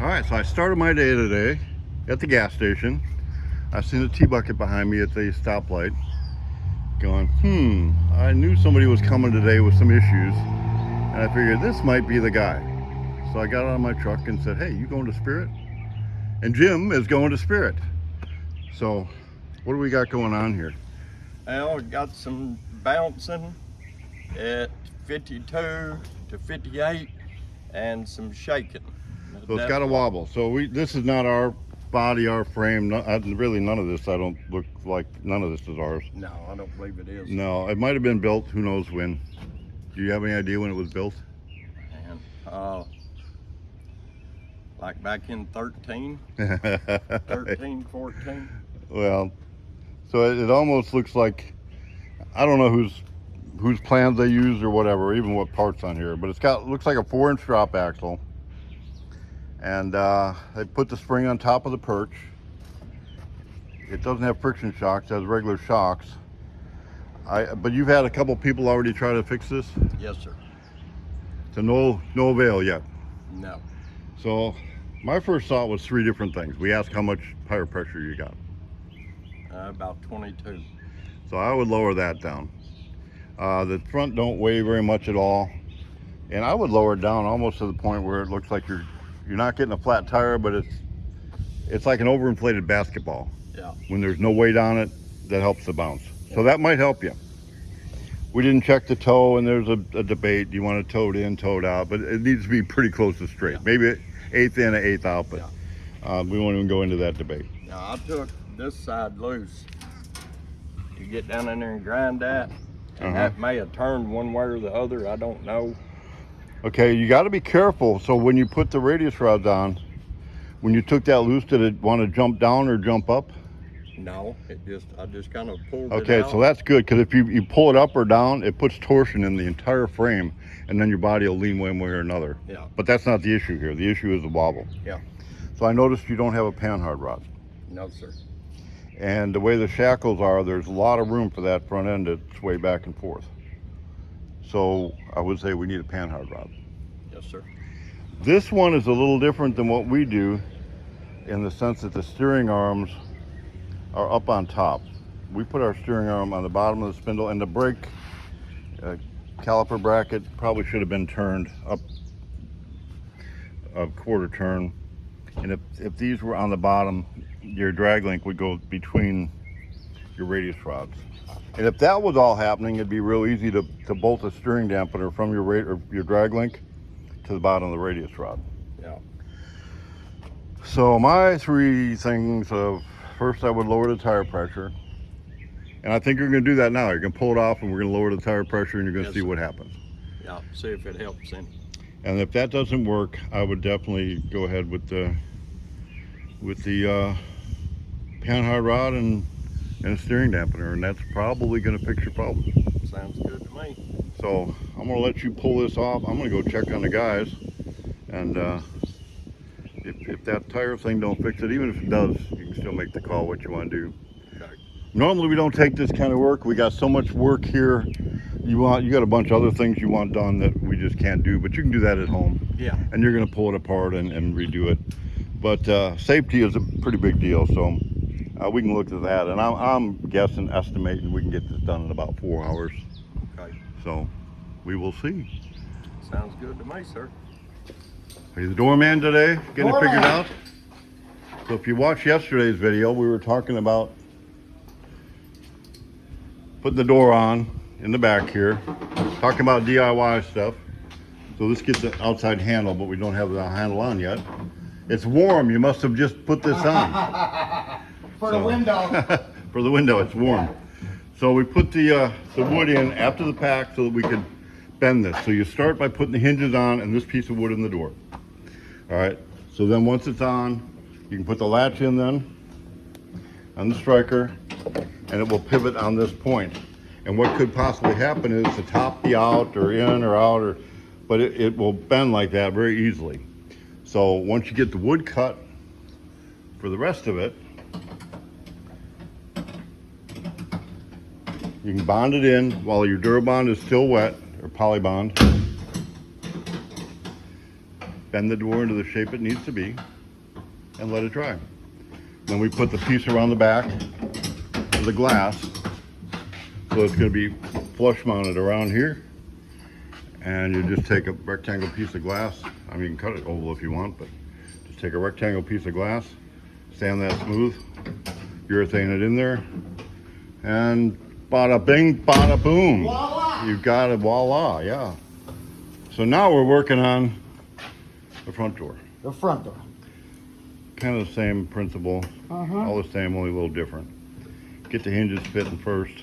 All right, so I started my day today at the gas station. I seen a T-bucket behind me at the stoplight going, I knew somebody was coming today with some issues, and I figured this might be the guy. So I got out of my truck and said, hey, you going to Spirit? And Jim is going to Spirit. So what do we got going on here? Well, we got some bouncing at 52 to 58 and some shaking. So it's got a wobble. So this is not our body, our frame. Really none of this, I don't look like, none of this is ours. No, I don't believe it is. No, it might have been built, who knows when. Do you have any idea when it was built? And, like back in 13, 14. Well, so it almost looks like, I don't know whose plans they used or whatever, even what parts on here, but looks like a 4-inch drop axle. And they put the spring on top of the perch. It doesn't have friction shocks, it has regular shocks. But you've had a couple people already try to fix this? Yes, sir. To no avail yet? No. So my first thought was 3 different things. We asked how much tire pressure you got. About 22. So I would lower that down. The front don't weigh very much at all. And I would lower it down almost to the point where it looks like you're not getting a flat tire, but it's like an overinflated basketball. Yeah. When there's no weight on it, that helps the bounce. So that might help you. We didn't check the toe, and there's a debate. Do you want it towed in, towed out? But it needs to be pretty close to straight. Yeah. Maybe 1/8 in, 1/8 out, but yeah. We won't even go into that debate. Now, I took this side loose to get down in there and grind that. And that may have turned one way or the other, I don't know. Okay, you got to be careful. So when you put the radius rods on, when you took that loose, did it want to jump down or jump up? No, I just kind of pulled it out. Okay, so that's good, because if you pull it up or down, it puts torsion in the entire frame, and then your body will lean one way or another. Yeah. But that's not the issue here. The issue is the wobble. Yeah. So I noticed you don't have a panhard rod. No, sir. And the way the shackles are, there's a lot of room for that front end to sway back and forth. So I would say we need a panhard rod. Yes, sir. This one is a little different than what we do, in the sense that the steering arms are up on top. We put our steering arm on the bottom of the spindle, and the brake caliper bracket probably should have been turned up a quarter turn. And if these were on the bottom, your drag link would go between your radius rods. And if that was all happening, it'd be real easy to bolt a steering dampener from your drag link to the bottom of the radius rod. Yeah. So my 3 things of, first I would lower the tire pressure. And I think you're going to do that now. You're going to pull it off, and we're going to lower the tire pressure, and you're going to see what happens. Yeah, see if it helps any. And if that doesn't work, I would definitely go ahead with the panhard rod and a steering dampener, and that's probably going to fix your problem. Sounds good to me. So I'm going to let you pull this off. I'm going to go check on the guys, and if that tire thing don't fix it, even if it does, you can still make the call what you want to do. Okay. Normally we don't take this kind of work. We got so much work here. You got a bunch of other things you want done that we just can't do, but you can do that at home. Yeah. And you're going to pull it apart and redo it. But safety is a pretty big deal, so we can look at that. And I'm guessing, estimating we can get this done in about 4 hours. Okay. So we will see. Sounds good to me, sir. Are you the doorman today? Getting it figured out? So if you watched yesterday's video, we were talking about putting the door on in the back here, talking about DIY stuff. So this gets an outside handle, but we don't have the handle on yet. It's warm. You must have just put this on. The window. For the window, it's warm. So we put the wood in after the pack so that we could bend this. So you start by putting the hinges on and this piece of wood in the door. All right. So then once it's on, you can put the latch in then on the striker, and it will pivot on this point. And what could possibly happen is the top be out or in or out, but it will bend like that very easily. So once you get the wood cut for the rest of it, you can bond it in while your Durabond is still wet, or Polybond. Bend the door into the shape it needs to be. and let it dry. Then we put the piece around the back of the glass. So it's going to be flush mounted around here. And you just take a rectangle piece of glass. I mean, you can cut it oval if you want, but just take a rectangle piece of glass, sand that smooth, urethane it in there, and bada bing, bada boom. Voila! You've got it, voila, yeah. So now we're working on the front door. The front door. Kind of the same principle, all the same, only a little different. Get the hinges fitting first.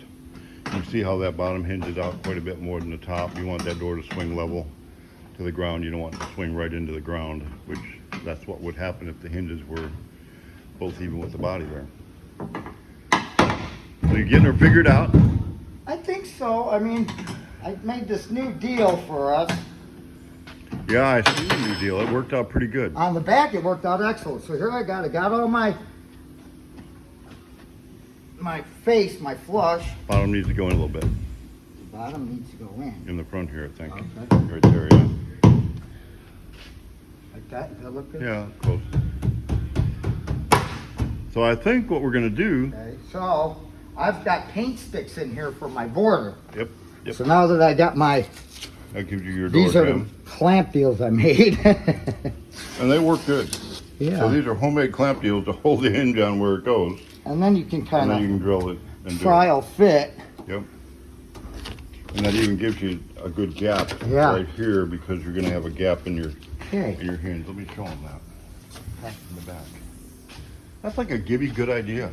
You see how that bottom hinges out quite a bit more than the top. You want that door to swing level to the ground. You don't want it to swing right into the ground, which that's what would happen if the hinges were both even with the body there. So you're getting her figured out? I think so. I mean, I made this new deal for us. Yeah, I see the new deal. It worked out pretty good. On the back, it worked out excellent. So here I got all my face, my flush. Bottom needs to go in a little bit. The bottom needs to go in. The front here, I think. Okay. Right there, yeah. Like that? Does that look good? Yeah, close. So I think what we're gonna do. Okay, so I've got paint sticks in here for my border. Yep. So now that I got my, That gives you your door these are the trim. clamp deals I made. And they work good. Yeah. So these are homemade clamp deals to hold the hinge on where it goes. And then you can And kind then you of can drill it and do trial fit. it. Yep. And that even gives you a good gap right here because you're gonna have a gap in your Okay. hinge. Let me show them that. In the back. That's like a gibby good idea.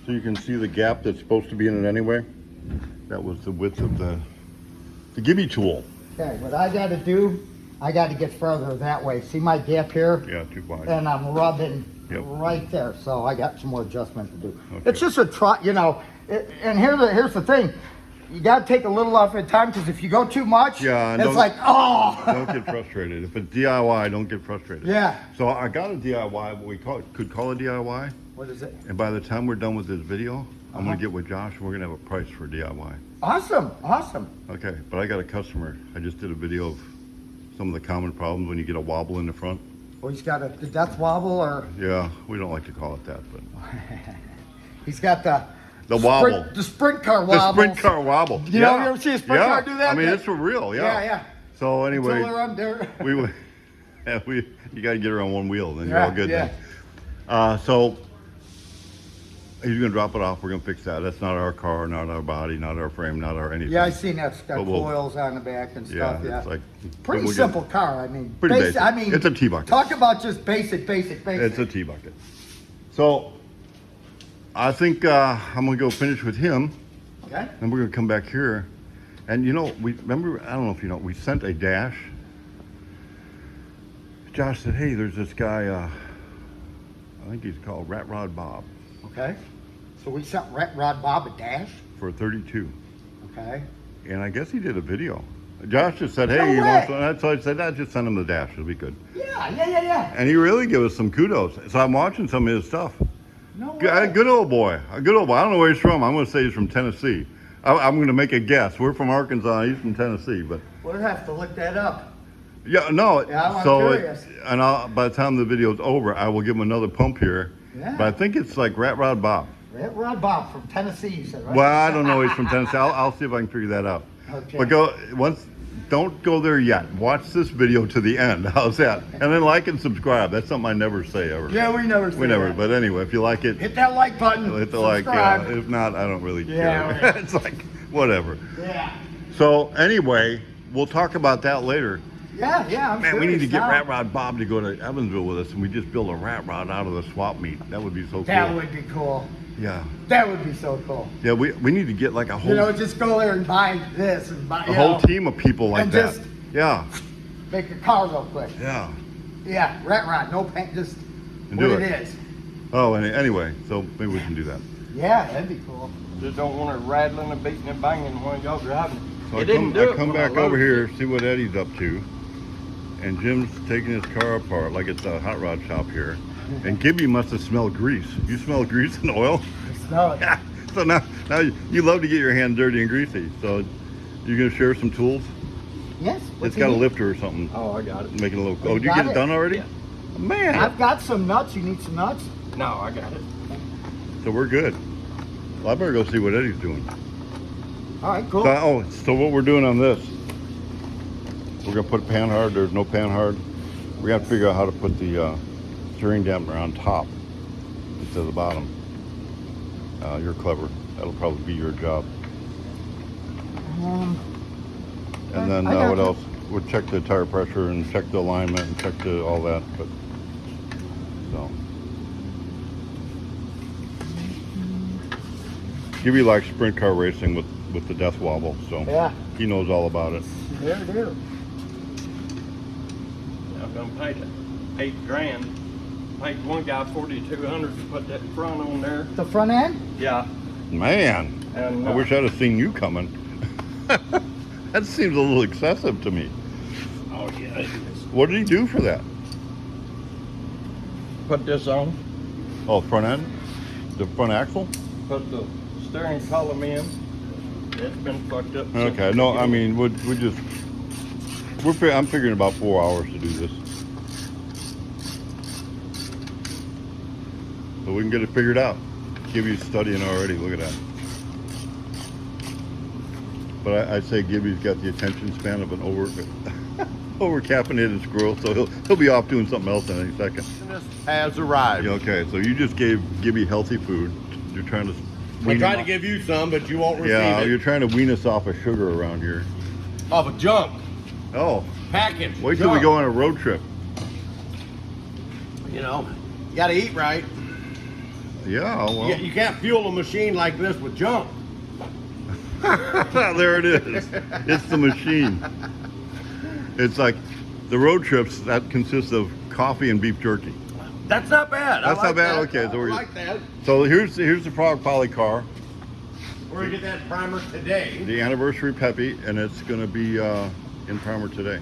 So you can see the gap that's supposed to be in it anyway. That was the width of the gibby tool. Okay, what I gotta do, I gotta get further that way. See my gap here? Yeah, too wide. And I'm rubbing Yep. right there, so I got some more adjustment to do. Okay. It's just a try, you know, and here's the thing. You gotta take a little off at a time, because if you go too much, Yeah, and it's don't- like, oh! Don't get frustrated. If it's DIY, don't get frustrated. Yeah. So I got a DIY, what we could call a DIY. What is it? And by the time we're done with this video, I'm gonna get with Josh and we're gonna have a price for DIY. Awesome, awesome. Okay, but I got a customer. I just did a video of some of the common problems when you get a wobble in the front. Well, he's got the death wobble, or Yeah, we don't like to call it that, but he's got the wobble. the sprint car The wobble. sprint car wobble. You know, you ever see a sprint car do that? I mean, it's for real, Yeah, yeah. So anyway, Until they're under. you gotta get her on one wheel, then you're Yeah, all good yeah. then. So he's gonna drop it off. We're gonna fix that. That's not our car, not our body, not our frame, not our anything. Yeah, I seen that. It's got But we'll- coils on the back and Yeah, stuff. Yeah, it's like pretty we'll get- simple car. I mean, Pretty basic. I mean, It's a T-bucket. Talk about just basic. It's a T-bucket. So I think I'm gonna go finish with him, Okay. and we're gonna come back here. And you know, we remember, I don't know if you know, we sent a dash. Josh said, hey, there's this guy, I think he's called Rat Rod Bob, Okay. So we sent Rod Bob a dash. for 32. Okay. And I guess he did a video. Josh just said, hey, No you way. want some? So I said, I just send him the dash, it'll be good. Yeah. And he really gave us some kudos. So I'm watching some of his stuff. No way. Good old boy. A good old boy. I don't know where he's from. I'm going to say he's from Tennessee. I'm going to make a guess. We're from Arkansas. He's from Tennessee. But We'll have to look that up. yeah, no. Yeah, I'm so curious. by the time the video's over, I will give him another pump here. Yeah. But I think it's like Rat Rod Bob. Rod Bob from Tennessee, you said, right? Well, I don't know. He's from Tennessee. I'll see if I can figure that out. Okay. But don't go there yet. Watch this video to the end. How's that? And then like and subscribe. That's something I never say ever. Yeah, we never say We never. that. But anyway, if you like it, Hit that like button. hit the like. subscribe. If not, I don't really Yeah, care. right. It's like whatever. Yeah. So anyway, we'll talk about that later. Yeah, I'm Man, we need to serious get now. Rat Rod Bob to go to Evansville with us, and we just build a rat rod out of the swap meet. That would be so cool. That would be cool. Yeah. That would be so cool. Yeah, we need to get like a whole You know, just go there and buy this and buy, a whole team of people like and that. just- Yeah. make a car real quick. Yeah. Yeah, rat rod, no paint, just And what do it it. is. Oh, anyway, so maybe we can do that. Yeah, that'd be cool. Just don't want it rattling and beating and banging when y'all driving. So It didn't do I it come when I back over loaded here, see what Eddie's up to. And Jim's taking his car apart like it's a hot rod shop here. And Gibby must have smelled grease. You smell grease and oil? I smell it. So now you love to get your hand dirty and greasy. So you're gonna share some tools? Yes. It's got a lifter or something. Oh, I got it. Making a little. You Oh, did you got get it it? done already? Yeah. Man, I've got some nuts. You need some nuts? No, I got it. so we're good. Well, I better go see what Eddie's doing. All right, cool. So what we're doing on this, we're gonna put panhard. There's no panhard. We got to figure out how to put the steering dampener on top instead of the bottom. You're clever. That'll probably be your job. And then I got what you. else? We'll check the tire pressure and check the alignment and check all that. But so, Gibby likes sprint car racing with the death wobble, so Yeah. he knows all about it. There it is. I'm gonna pay the $8,000. Paid one guy $4,200 to put that front on there. The front end? Yeah. Man, And I wish I'd have seen you coming. That seems a little excessive to me. oh yeah, it is. What did he do for that? Put this on. Oh, front end? The front axle? Put the steering column in. It's been fucked up. since Okay, the no, I beginning. mean, I'm figuring about 4 hours to do this. So we can get it figured out. Gibby's studying already, look at that. But I'd say Gibby's got the attention span of an over caffeinated squirrel, so he'll be off doing something else in any second. Has arrived. Yeah, okay, so you just gave Gibby healthy food. You're trying to I wean tried him to off- give you some, but you won't receive Yeah, it. you're trying to wean us off of sugar around here. Off a junk Oh, package. wait till we junk. go on a road trip. You know, you got to eat right. Yeah, well. You can't fuel a machine like this with junk. There it is. It's the machine. It's like the road trips that consists of coffee and beef jerky. That's not bad. That's I not like bad? that. Okay, so I we're- like that. So here's the Frog Poly car, We're gonna get that primer today, the anniversary Peppy, and it's going to be in primer today,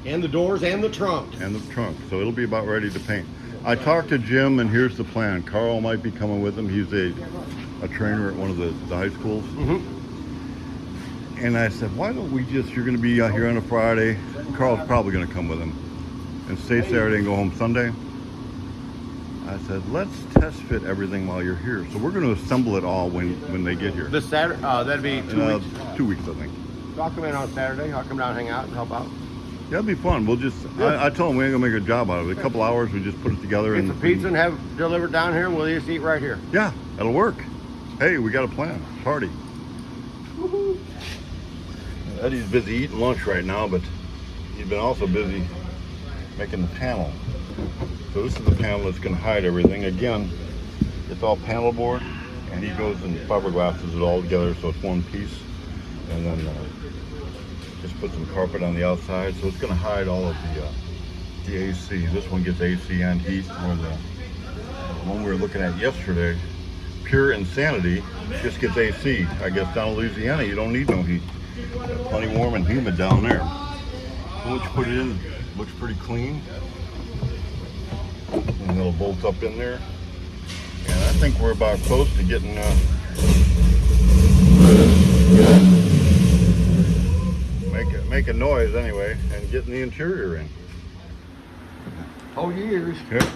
and the doors and the trunk. and the trunk. So it'll be about ready to paint. I talked to Jim, and here's the plan. Carl might be coming with him. He's a trainer at one of the high schools. Mm-hmm. And I said, why don't we you're going to be out here on a Friday. Carl's probably going to come with him. And stay Saturday and go home Sunday. I said, let's test fit everything while you're here. So we're going to assemble it all when they get here. This Saturday, that'd be 2 weeks. 2 weeks, I think. So I'll come in on Saturday. I'll come down, hang out, and help out. That'll be fun. We'll just, I told him we ain't going to make a job out of it. A couple hours, we just put it together. Get some pizza and have it delivered down here, and we'll just eat right here. Yeah, that'll work. Hey, we got a plan. Party. Eddie's busy eating lunch right now, but he's been also busy making the panel. So this is the panel that's going to hide everything. Again, it's all panel board, and he goes and fiberglasses it all together so it's one piece. And then just put some carpet on the outside. So it's going to hide all of the AC. This one gets AC and heat. Where the one we were looking at yesterday, Pure Insanity, just gets AC. I guess down in Louisiana you don't need no heat. Plenty warm and humid down there. Once you put it in, it looks pretty clean. And it'll bolt up in there. And I think we're about close to getting make a noise anyway, and getting the interior in. Oh, years. Yeah.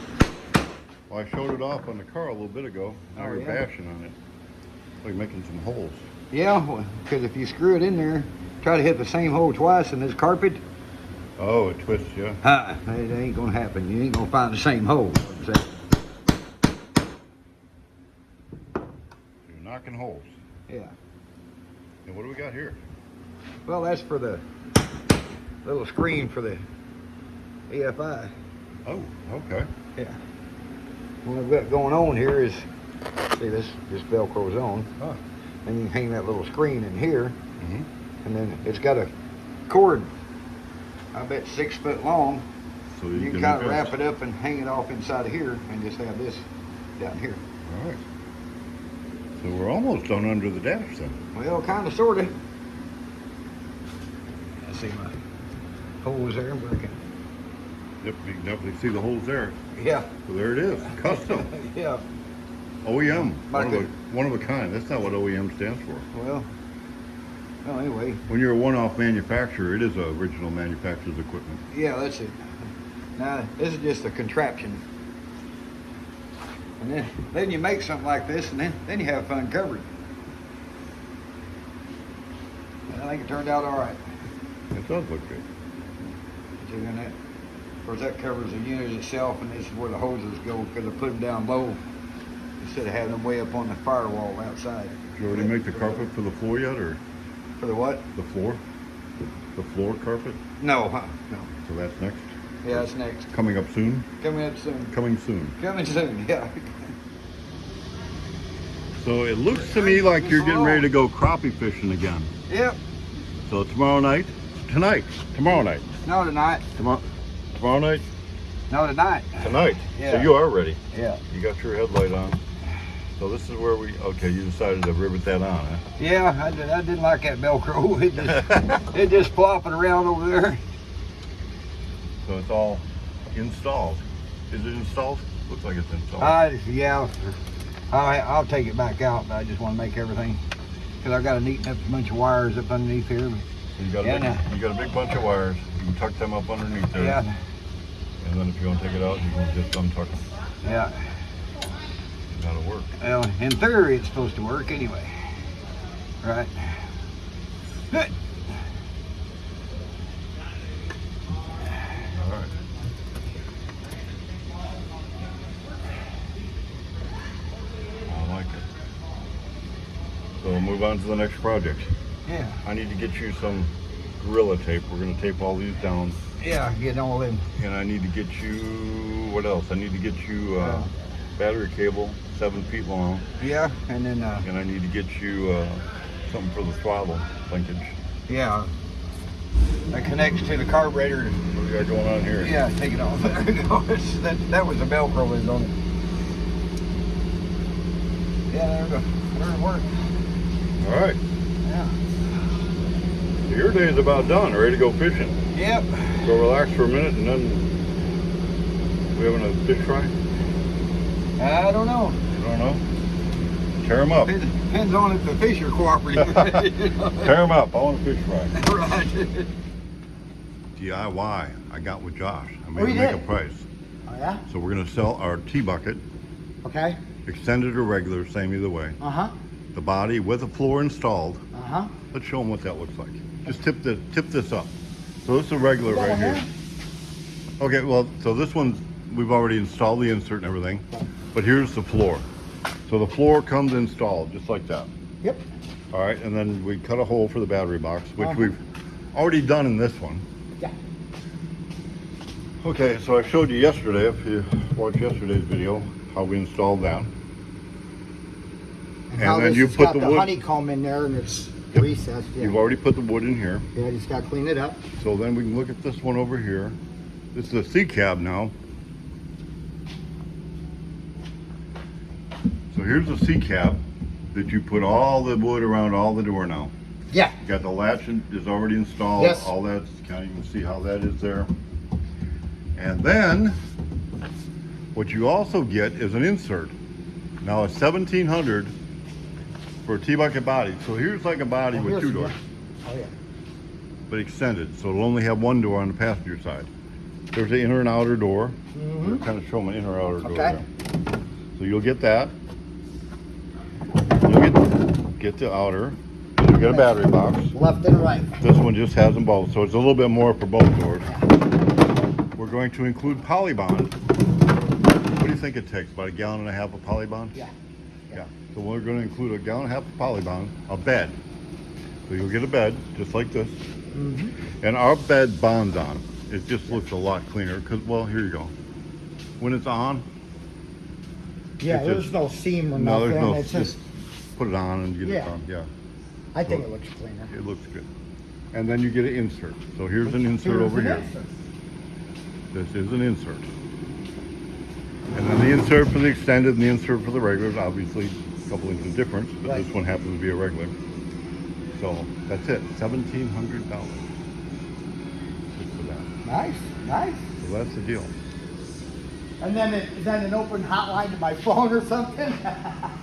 Well, I showed it off on the car a little bit ago. Now Oh, we're yeah. bashing on it. Like making some holes. Yeah, because if you screw it in there, try to hit the same hole twice in this carpet, Oh, it twists, yeah. it ain't gonna happen. You ain't gonna find the same hole. You're knocking holes. Yeah. And what do we got here? Well, that's for the little screen for the EFI. Oh, okay. Yeah. What I've got going on here is, see this Velcro's on, Huh. and you can hang that little screen in here, Mm-hmm. and then it's got a cord, I bet 6 foot long. So You can kind of wrap it up and hang it off inside of here, and just have this down here. All right. So we're almost done under the dash then. Well, kind of, sort of. I see my holes there, but I can. Yep, you can definitely see the holes there. Yeah. So there it is, custom. Yeah. OEM, Like one of a kind. That's not what OEM stands for. Well, anyway, When you're a one-off manufacturer, it is original manufacturer's equipment. yeah, that's it. Now, this is just a contraption. And then you make something like this, and then you have fun covering. And I think it turned out all right. It does look good. And that, of course, that covers the unit itself, and this is where the hoses go, because I put them down low instead of having them way up on the firewall outside. Did you already make the carpet for the floor yet, or For the what? the floor? The floor carpet? No, no. So that's next. Yeah, that's next. Coming up soon? Coming up soon. Coming soon. Coming soon, yeah. So it looks to me like you're getting ready to go crappie fishing again. Yep. So tomorrow night? Tomorrow night. No, tonight. Tomorrow night? No, tonight. Tonight. Yeah. So you are ready. Yeah. You got your headlight on. So this is where okay, you decided to rivet that on, huh? Yeah, I didn't like that Velcro. It just flopping around over there. So it's all installed. Is it installed? Looks like it's installed. Yeah. I'll take it back out, but I just want to make everything, because I've got to neaten up a bunch of wires up underneath here. So you got a big bunch of wires. You can tuck them up underneath there. Yeah. And then if you want to take it out, you can just untuck them. Yeah. That'll work. Well, in theory, it's supposed to work anyway. Right. Good. All right. I like it. So we'll move on to the next project. Yeah. I need to get you some Gorilla tape. We're going to tape all these down. Yeah, getting all them. And I need to get you, what else? I need to get you battery cable, 7 feet long. Yeah, and then And I need to get you something for the throttle linkage. yeah, that connects to the carburetor. What do we got going on here? Yeah, take it off. There you go. That was the Velcro was on it. Yeah, there we go. There it worked. All right. Yeah. So your day is about done. Ready to go fishing. Yep. So relax for a minute, and then we having a fish fry? I don't know. I don't know. Tear them up. Depends on if the fish are cooperative. Tear them up. I want a fish fry. Right. DIY. I got with Josh. I made Oh, him you make did? a price. Oh yeah. So we're gonna sell our T-bucket, Okay. extended or regular, same either way. Uh-huh. The body with a floor installed. Uh-huh. Let's show them what that looks like. Just tip this up. So this is a regular That right one here. Okay, well, so this one's, we've already installed the insert and everything, but here's the floor. So the floor comes installed just like that. Yep. All right, and then we cut a hole for the battery box, which Uh-huh. we've already done in this one. Yeah. Okay, so I showed you yesterday, if you watched yesterday's video, how we installed that. And how then this you has put got the the wood- honeycomb in there, and it's Yep. recessed. Yeah. You've already put the wood in here. Yeah, just got to clean it up. So then we can look at this one over here. This is a C cab now. So here's the C cab that you put all the wood around all the door now. Yeah. You got the latch is already installed. Yes. All that's kind of, you can see how that is there. And then what you also get is an insert. Now it's $1,700 for a T-bucket body. So here's like a body with Here's- 2 doors, Oh yeah. but extended. So it'll only have 1 door on the passenger side. There's an inner and outer door. Mhm. Kind of show them an inner outer door Okay. there. So you'll get that. You'll get the outer. You'll get a battery box. Left and right. This one just has them both, so it's a little bit more for both doors. We're going to include Polybond. What do you think it takes? About 1.5 gallons of Polybond? Yeah. Yeah. So we're going to include 1.5 gallons of Polybond, a bed. So you'll get a bed just like this, Mm-hmm. and our bed bonds on. It just looks a lot cleaner because, well, here you go. When it's on, Yeah, It's there's just- no seam or no, nothing. there's no. It's just, put it on and get it Yeah. on. Yeah. I think it looks cleaner. It looks good. And then you get an insert. So here's an insert Here's over an here. insert. This is an insert. And then the insert for the extended and the insert for the regular is obviously a couple inches difference, but Right. this one happens to be a regular. So that's it, $1,700 just for that. Nice, nice. So that's the deal. And then is that an open hotline to my phone or something?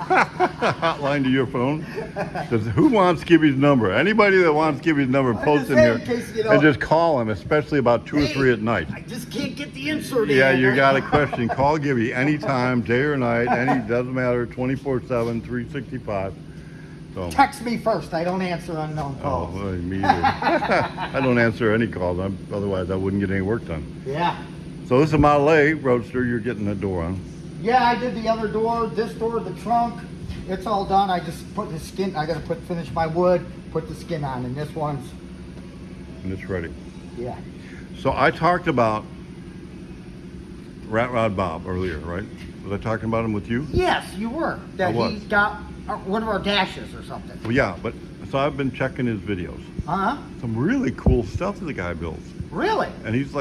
Hotline to your phone. Who wants Gibby's number? Anybody that wants Gibby's number, I'm post just in saying, here in case, you know- and just call him, especially about 2 or Hey, 3 at night. I just can't get the insert in. Yeah, you got a question, call Gibby anytime, day or night, doesn't matter, 24/7, 365. So, Text me first. I don't answer unknown oh, calls. well, me either. I don't answer any calls, otherwise I wouldn't get any work done. Yeah. So this is a Model A Roadster you're getting the door on. Yeah, I did the other door, this door, the trunk. It's all done. I just put the skin. I gotta finish my wood, put the skin on, and this one's, And it's ready. yeah. So I talked about Rat Rod Bob earlier, right? Was I talking about him with you? Yes, you were. That I was. he got one of our dashes or something. Well, yeah, but so I've been checking his videos. Uh-huh. Some really cool stuff that the guy builds. Really? And he's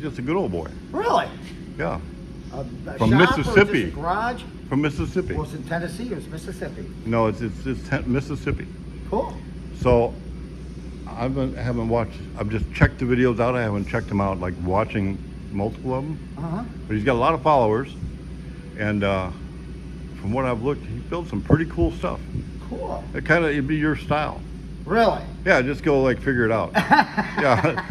just a good old boy. Really? Yeah, A From shop or Mississippi. just a garage? from Mississippi. Was it Tennessee or was it Mississippi? No, it's Mississippi. Cool. So haven't watched. I've just checked the videos out. I haven't checked them out, like watching multiple of them. Uh-huh. But he's got a lot of followers, and from what I've looked, he built some pretty cool stuff. Cool. It'd be your style. Really? Yeah, just go like figure it out. Yeah.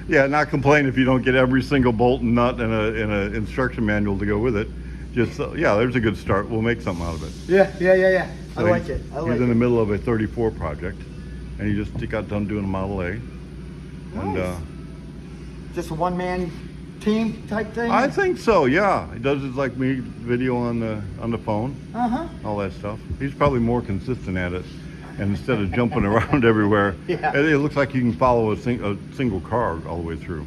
Yeah, not complain if you don't get every single bolt and nut and a instruction manual to go with it. Just yeah, there's a good start. We'll make something out of it. Yeah. I So like it. I like he's in the it. middle of a 34 project, and he just got done doing a Model A. And Nice. Just a one-man team type thing? I think so. Yeah, he does his like me video on the phone, Uh-huh. all that stuff. He's probably more consistent at it. And instead of jumping around everywhere, Yeah. it looks like you can follow a single car all the way through.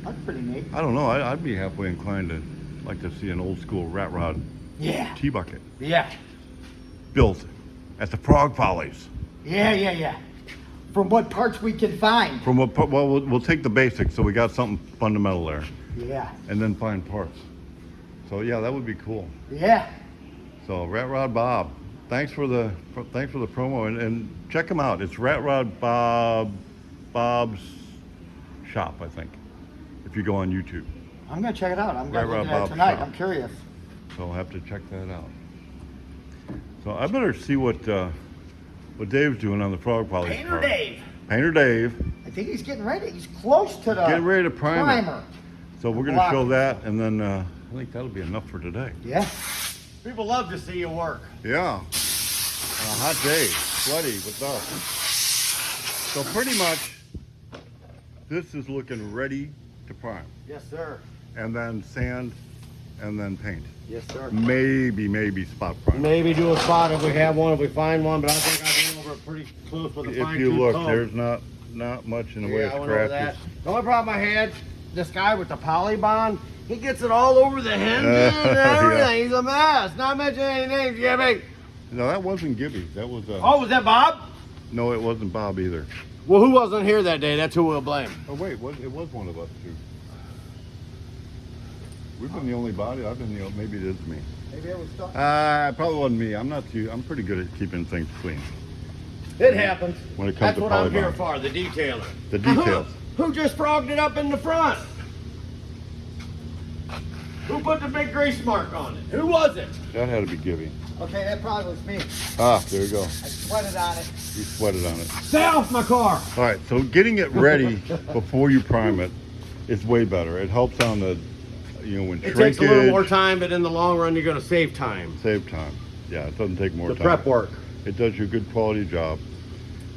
That's pretty neat. I don't know. I'd be halfway inclined to like to see an old school rat rod Yeah. T-bucket Yeah. built at the Frog Follies. Yeah. From what parts we can find. From what? Well, we'll take the basics, so we got something fundamental there, Yeah. and then find parts. So yeah, that would be cool. Yeah. So Rat Rod Bob, thanks for the promo, and check him out. It's Rat Rod Bob's shop, I think. If you go on YouTube, I'm gonna check it out. I'm gonna Right, look Rob at it Bob's tonight. shop. I'm curious. so I'll have to check that out. So I better see what Dave's doing on the Frog Follies Painter car. Dave. Painter Dave. I think he's getting ready. He's close to the Getting ready to prime it. primer. So we're going to show that, and then I think that'll be enough for today. Yeah. People love to see you work. Yeah. On a hot day, sweaty with dust. So pretty much, this is looking ready to prime, Yes, sir. and then sand, and then paint. Yes, sir. Maybe spot prime. Maybe do a spot if we have one, if we find one, but I think I've been over it pretty close with a If fine you tooth look, comb. there's not much in the way Yeah, I of went over that. scratches. The only problem I had, this guy with the polybond, he gets it all over the hinges and everything. Yeah. He's a mess. Not mentioning any names, Jimmy. No, that wasn't Gibby. That was Oh, was that Bob? no, it wasn't Bob either. Well, who wasn't here that day? That's who we'll blame. Oh wait, it was one of us too. We've been the only body. I've been the only, maybe it is me. Maybe it was stuck. It probably wasn't me. I'm pretty good at keeping things clean. It happens. When it comes That's to what I'm here polybond. for, the detailer. The details. Who just frogged it up in the front? Who put the big grease mark on it? Who was it? That had to be Gibby. Okay, that probably was me. Ah, there you go. I sweated on it. You sweated on it. Stay off my car. All right, so getting it ready before you prime it is way better. It helps on the, when It shrinkage. takes a little more time, but in the long run, you're going to save time. Save time. Yeah, it doesn't take more The time. prep work. It does you a good quality job,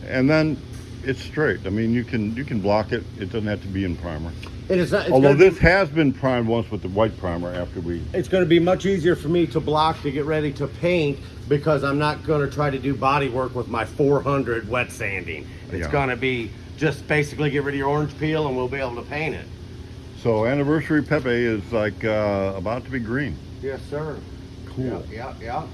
and then it's straight. I mean, you can block it. It doesn't have to be in primer. It is. It's Although gonna this has been primed once with the white primer after we. It's going to be much easier for me to block to get ready to paint because I'm not going to try to do body work with my 400 wet sanding. It's Yeah. going to be just basically get rid of your orange peel and we'll be able to paint it. So anniversary Pepe is like about to be green. Yes, sir. Cool. Yeah.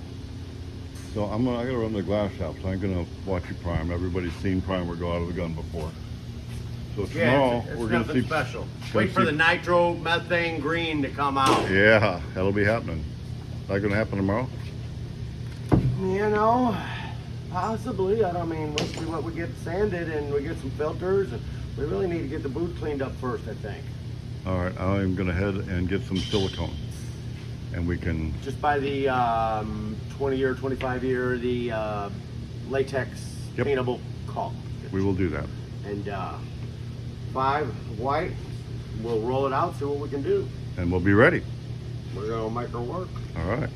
So I gotta run the glass shop. So I'm gonna watch you prime. Everybody's seen primer go out of the gun before. So tomorrow it's we're gonna nothing see. special. gonna Wait for see- the nitro methane green to come out. Yeah, that'll be happening. Is that gonna happen tomorrow? You know, possibly. I mean, we'll see what we get sanded and we get some filters. And we really need to get the boot cleaned up first, I think. All right, I'm gonna head and get some silicone, and we can. Just buy the 20-year, 25-year, the latex Yep. paintable caulk. We will do that. And 5 white. We'll roll it out, see what we can do. And we'll be ready. We're gonna make her work. All right.